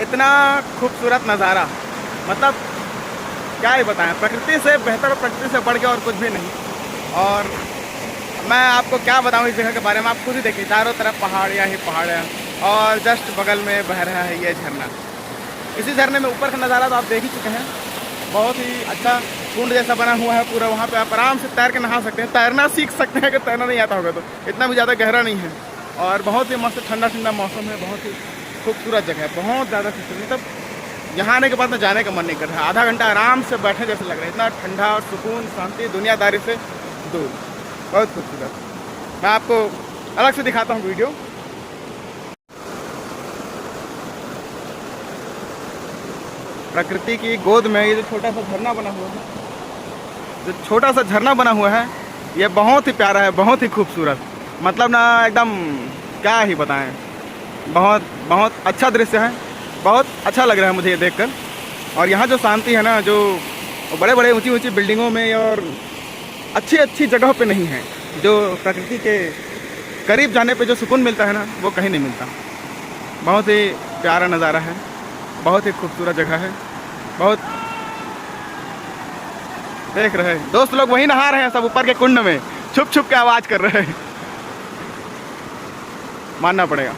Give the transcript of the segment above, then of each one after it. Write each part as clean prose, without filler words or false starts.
इतना खूबसूरत नज़ारा, मतलब क्या ही बताएं। प्रकृति से बेहतर, प्रकृति से बढ़ के और कुछ भी नहीं। और मैं आपको क्या बताऊं इस जगह के बारे में, आप खुद ही देखिए, चारों तरफ पहाड़ियाँ ही पहाड़ियाँ, और जस्ट बगल में बह रहा है ये झरना। इसी झरने में ऊपर का नज़ारा तो आप देख ही चुके हैं, बहुत ही अच्छा कुंड जैसा बना हुआ है पूरा। वहाँ पे आप आराम से तैर के नहा सकते हैं, तैरना सीख सकते हैं अगर तैरना नहीं आता होगा तो। इतना भी ज़्यादा गहरा नहीं है, और बहुत ही मस्त ठंडा ठंडा मौसम है, बहुत ही खूबसूरत जगह है, बहुत ज़्यादा खूबसूरत। मतलब यहाँ आने के बाद में जाने का मन नहीं कर रहा, आधा घंटा आराम से बैठे जैसे लग रहा है, इतना ठंडा और सुकून, शांति, दुनियादारी से दूर, बहुत खूबसूरत। मैं आपको अलग से दिखाता हूँ वीडियो। प्रकृति की गोद में ये जो छोटा सा झरना बना हुआ है, जो छोटा सा झरना बना हुआ है, ये बहुत ही प्यारा है, बहुत ही खूबसूरत। मतलब ना एकदम क्या ही बताएं, बहुत बहुत अच्छा दृश्य है, बहुत अच्छा लग रहा है मुझे ये देखकर। और यहाँ जो शांति है ना, जो बड़े बड़े ऊंची ऊंची बिल्डिंगों में और अच्छी अच्छी जगहों पे नहीं है, जो प्रकृति के करीब जाने पे जो सुकून मिलता है ना, वो कहीं नहीं मिलता। बहुत ही प्यारा नज़ारा है, बहुत ही खूबसूरत जगह है, बहुत। देख रहे हैं दोस्त लोग वहीं नहा रहे हैं सब, ऊपर के कुंड में छुप छुप के आवाज़ कर रहे हैं, मानना पड़ेगा।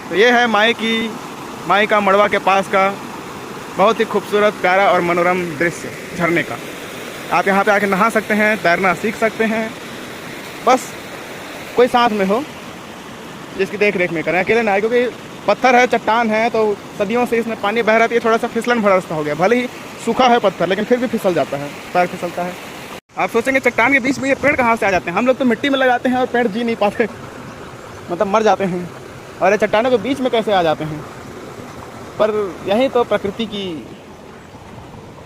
तो ये है माई का मड़वा के पास का बहुत ही खूबसूरत, प्यारा और मनोरम दृश्य झरने का। आप यहाँ पे आके नहा सकते हैं, तैरना सीख सकते हैं, बस कोई साथ में हो जिसकी देख रेख में करें, अकेले ना आए, क्योंकि पत्थर है, चट्टान है, तो सदियों से इसमें पानी बह रहा है, थोड़ा सा फिसलन भरा रास्ता हो गया। भले ही सूखा है पत्थर, लेकिन फिर भी फिसल जाता है, पैर फिसलता है। आप सोचेंगे चट्टान के बीच में ये पेड़ कहाँ से आ जाते हैं? हम लोग तो मिट्टी में लगाते हैं और पेड़ जी नहीं पाते, मतलब मर जाते हैं, और ये चट्टानों के बीच में कैसे आ जाते हैं? पर यही तो प्रकृति की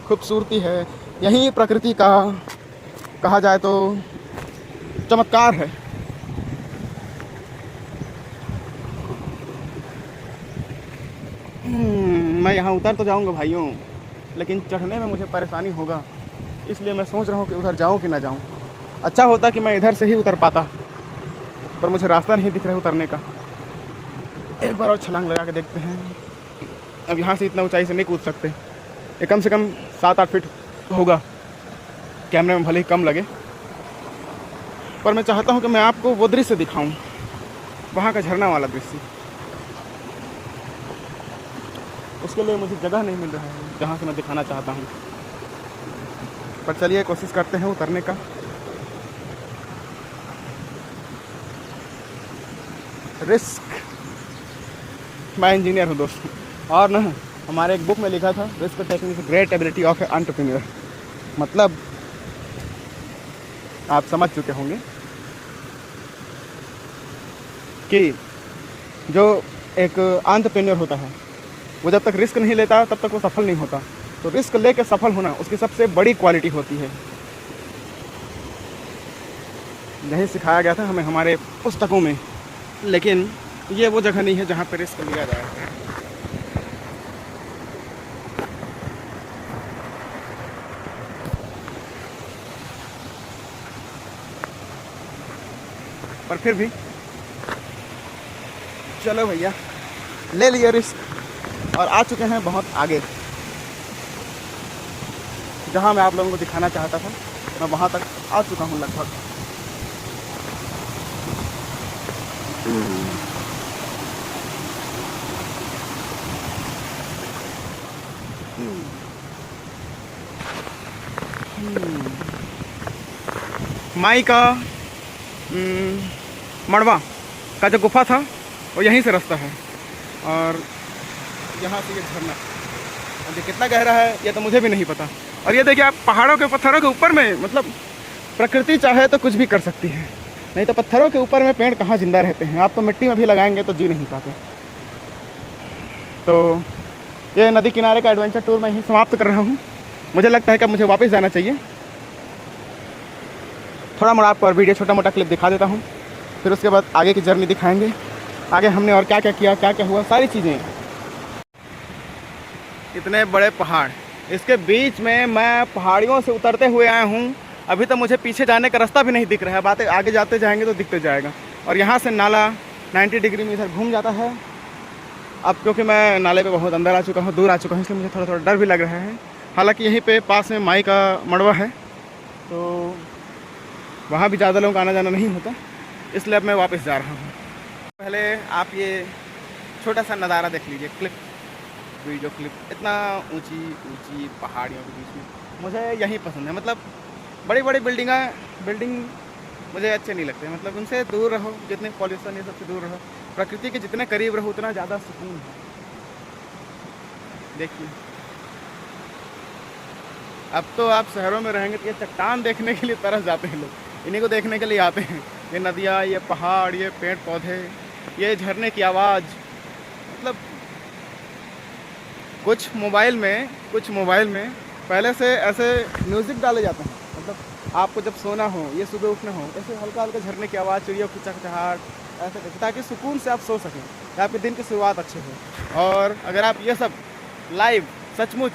खूबसूरती है, यही प्रकृति का कहा जाए तो चमत्कार है। मैं यहाँ उतर तो जाऊँगा भाइयों, लेकिन चढ़ने में मुझे परेशानी होगा, इसलिए मैं सोच रहा हूँ कि उधर जाऊँ कि ना जाऊँ। अच्छा होता कि मैं इधर से ही उतर पाता, पर मुझे रास्ता नहीं दिख रहा है उतरने का। एक बार और छलांग लगा के देखते हैं। अब यहाँ से इतना ऊंचाई से नहीं कूद सकते, ये कम से कम 7-8 फीट होगा, कैमरे में भले ही कम लगे, पर मैं चाहता हूँ कि मैं आपको वो दृश्य दिखाऊँ, वहाँ का झरना वाला दृश्य। उसके लिए मुझे जगह नहीं मिल रहा है जहाँ से मैं दिखाना चाहता हूँ, पर चलिए कोशिश करते हैं उतरने का। रिस्क, मैं इंजीनियर हूँ दोस्तों, और ना हमारे एक बुक में लिखा था, risk taking is great ability of A entrepreneur. मतलब आप समझ चुके होंगे कि जो एक एंटरप्रेन्योर होता है, वो जब तक रिस्क नहीं लेता तब तक वो सफल नहीं होता। तो रिस्क लेकर सफल होना उसकी सबसे बड़ी क्वालिटी होती है। यही सिखाया गया था हमें हमारे पुस्तकों में, लेकिन ये वो जगह नहीं है जहाँ पर रिस्क लिया जाए। पर फिर भी चलो भैया, ले लिए रिस्क और आ चुके हैं बहुत आगे। जहाँ मैं आप लोगों को दिखाना चाहता था, मैं वहाँ तक आ चुका हूँ लगभग। माई का मड़वा का जो गुफा था वो यहीं से रास्ता है, और यहाँ से ये झरना। अब ये कितना गहरा है ये तो मुझे भी नहीं पता। और ये देखिए आप, पहाड़ों के पत्थरों के ऊपर में, मतलब प्रकृति चाहे तो कुछ भी कर सकती है, नहीं तो पत्थरों के ऊपर में पेड़ कहाँ जिंदा रहते हैं? आप तो मिट्टी में भी लगाएंगे तो जी नहीं पाते। तो ये नदी किनारे का एडवेंचर टूर मैं यहीं समाप्त कर रहा हूँ। मुझे लगता है कि मुझे वापस जाना चाहिए। थोड़ा मोड़ा आपको और वीडियो छोटा मोटा क्लिप दिखा देता हूँ, फिर उसके बाद आगे की जर्नी दिखाएंगे, आगे हमने और क्या क्या किया, क्या क्या हुआ, सारी चीज़ें। इतने बड़े पहाड़, इसके बीच में मैं पहाड़ियों से उतरते हुए आया हूँ। अभी तो मुझे पीछे जाने का रास्ता भी नहीं दिख रहा है, बातें आगे जाते जाएंगे तो दिखते जाएगा। और यहाँ से नाला 90 डिग्री में इधर घूम जाता है, अब क्योंकि मैं नाले पे बहुत अंदर आ चुका हूँ, दूर आ चुका हूँ, इसलिए मुझे थोड़ा थोड़ा डर भी लग रहा है। हालांकि यहीं पे पास में माई का मड़वा है, तो वहाँ भी ज़्यादा लोगों का आना जाना नहीं होता, इसलिए अब मैं वापस जा रहा हूँ। पहले आप ये छोटा सा नज़ारा देख लीजिए, क्लिप, वीडियो क्लिप। इतना ऊंची ऊंची पहाड़ियों के बीच में मुझे यहीं पसंद है। मतलब बड़ी बड़ी बिल्डिंग मुझे अच्छे नहीं लगते। मतलब उनसे दूर रहो, जितने पॉल्यूशन ये सबसे दूर रहो, प्रकृति के जितने करीब रहो उतना ज़्यादा सुकून है। देखिए, अब तो आप शहरों में रहेंगे तो ये चट्टान देखने के लिए तरस जाते हैं लोग, इन्हीं को देखने के लिए आते हैं। ये नदियाँ, ये पहाड़, ये पेड़ पौधे, ये झरने की आवाज़। मतलब कुछ मोबाइल में पहले से ऐसे म्यूज़िक डाले जाते हैं, मतलब आपको जब सोना हो, ये सुबह उठना हो, ऐसे हल्का हल्का झरने की आवाज़, चिड़ियों की चहचहाट, ऐसे करके, ताकि सुकून से आप सो सकें, आपके दिन की शुरुआत अच्छे हो। और अगर आप ये सब लाइव सचमुच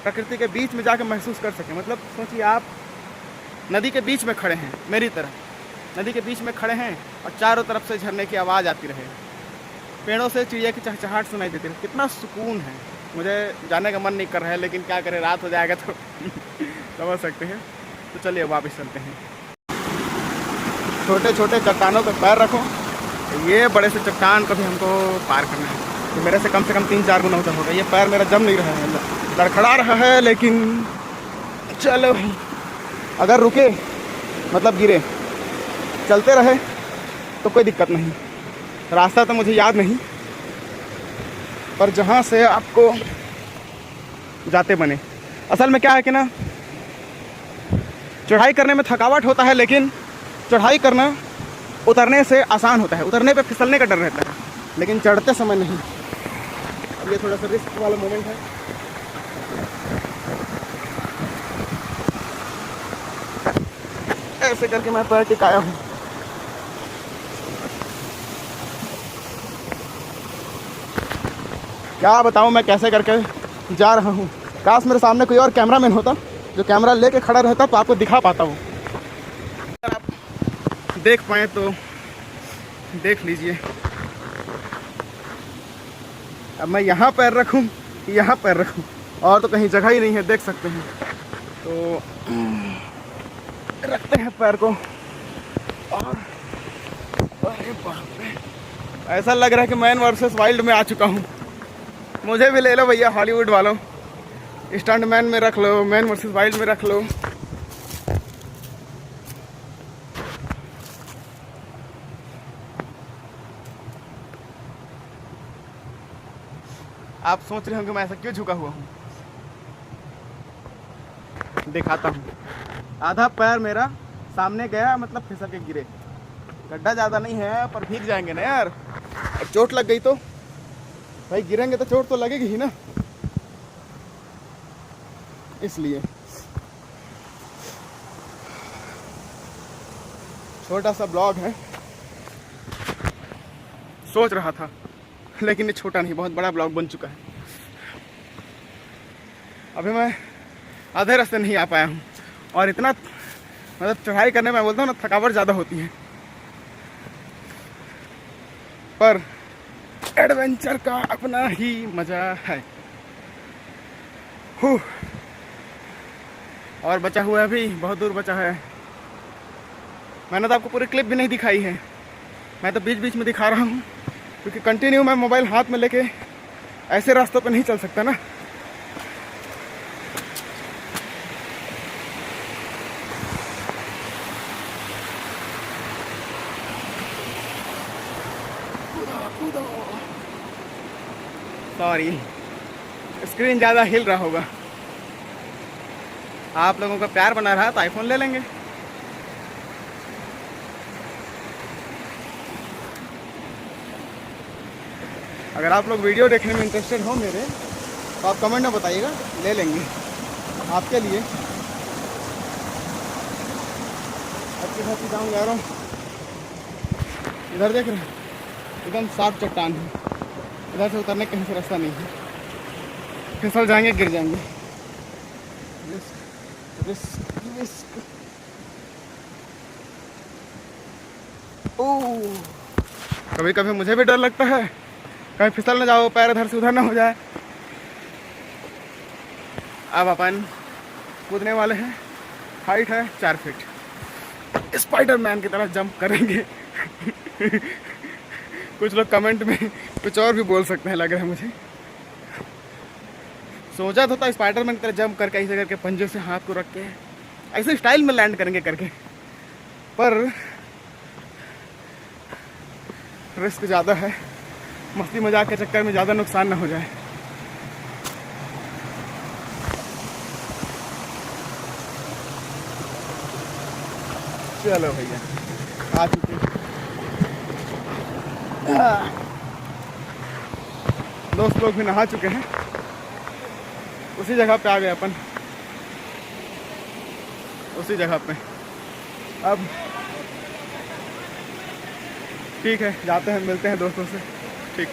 प्रकृति के बीच में जाकर महसूस कर सकें, मतलब सोचिए आप नदी के बीच में खड़े हैं, मेरी तरह नदी के बीच में खड़े हैं और चारों तरफ से झरने की आवाज़ आती रहे, पेड़ों से चिड़िया की चहचहाट सुनाई देती रहे, कितना सुकून है। मुझे जाने का मन नहीं कर रहा है, लेकिन क्या करें, रात हो जाएगा तो समझ सकते हैं। तो चलिए वापस चलते हैं। छोटे छोटे चट्टानों पर पैर रखो, ये बड़े से चट्टान को भी हमको पार करना है, तो मेरे से कम 3-4 गुना ऊँचा होगा। ये पैर मेरा जम नहीं रहा है, लड़खड़ा रहा है, लेकिन चलो, अगर रुके मतलब गिरे, चलते रहे तो कोई दिक्कत नहीं। रास्ता तो मुझे याद नहीं, पर जहाँ से आपको जाते बने। असल में क्या है कि ना, चढ़ाई करने में थकावट होता है, लेकिन चढ़ाई करना उतरने से आसान होता है। उतरने पे फिसलने का डर रहता है, लेकिन चढ़ते समय नहीं। अब ये थोड़ा सा रिस्क वाला मोमेंट है। ऐसे करके मैं पैर टिकाया हूँ। क्या बताऊँ मैं कैसे करके जा रहा हूँ। काश मेरे सामने कोई और कैमरामैन होता जो कैमरा लेके खड़ा रहता, तो आपको दिखा पाता हूँ। अगर आप देख पाएँ तो देख लीजिए। अब मैं यहाँ पैर रखूँ, यहाँ पैर रखूँ, और तो कहीं जगह ही नहीं है, देख सकते हैं। तो रखते हैं पैर को, और अरे बाप रे, ऐसा लग रहा है कि मैन वर्सेस वाइल्ड में आ चुका हूँ। मुझे भी ले लो भैया, हॉलीवुड वालों, स्टंट मैन में रख लो, मैन वर्सेस वाइल्ड में रख लो। आप सोच रहे होंगे मैं ऐसा क्यों झुका हुआ हूँ, दिखाता हूँ। आधा पैर मेरा सामने गया, मतलब फिसल के गिरे। गड्ढा ज़्यादा नहीं है, पर भीग जाएंगे ना यार। अब चोट लग गई तो भाई, गिरेंगे तो चोट तो लगेगी ही ना, इसलिए। छोटा सा ब्लॉग है, सोच रहा था, लेकिन ये छोटा नहीं, बहुत बड़ा ब्लॉग बन चुका है। अभी मैं आधे रास्ते नहीं आ पाया हूँ, और इतना मतलब चढ़ाई करने में बोलता हूँ ना, थकावट ज़्यादा होती है, पर एडवेंचर का अपना ही मज़ा है। और बचा हुआ है, अभी बहुत दूर बचा है। मैंने तो आपको पूरी क्लिप भी नहीं दिखाई है, मैं तो बीच बीच में दिखा रहा हूँ, क्योंकि कंटिन्यू मैं मोबाइल हाथ में लेके ऐसे रास्तों पे नहीं चल सकता ना। सॉरी, स्क्रीन ज़्यादा हिल रहा होगा। आप लोगों का प्यार बना रहा तो आईफोन ले लेंगे। अगर आप लोग वीडियो देखने में इंटरेस्टेड हो मेरे, तो आप कमेंट में बताइएगा, ले लेंगे आपके लिए। अच्छी खासी जाऊँ जा रहा हूँ। इधर देख रहे हैं, एकदम साफ चट्टान है, इधर से उतरने कहीं से रास्ता नहीं है, फिसल जाएंगे, गिर जाएंगे। Risk risk risk. ओह, कभी कभी मुझे भी डर लगता है, कहीं फिसल ना जाओ, पैर इधर से उधर ना हो जाए। अब अपन कूदने वाले हैं। हाइट है 4 फीट। स्पाइडरमैन की तरह जंप करेंगे। कुछ लोग कमेंट में कुछ और भी बोल सकते हैं, लग रहा है मुझे। सोचा तो था स्पाइडरमैन की तरह जंप करके ऐसे करके पंजे से हाथ को रख के ऐसे स्टाइल में लैंड करेंगे करके, पर रिस्क ज़्यादा है। मस्ती मजाक के चक्कर में ज़्यादा नुकसान ना हो जाए। चलो भैया आ चुके हैं। दोस्त लोग भी नहा चुके हैं। उसी जगह पे आ गए अपन, उसी जगह पे। अब ठीक है, जाते हैं, मिलते हैं दोस्तों से। ठीक।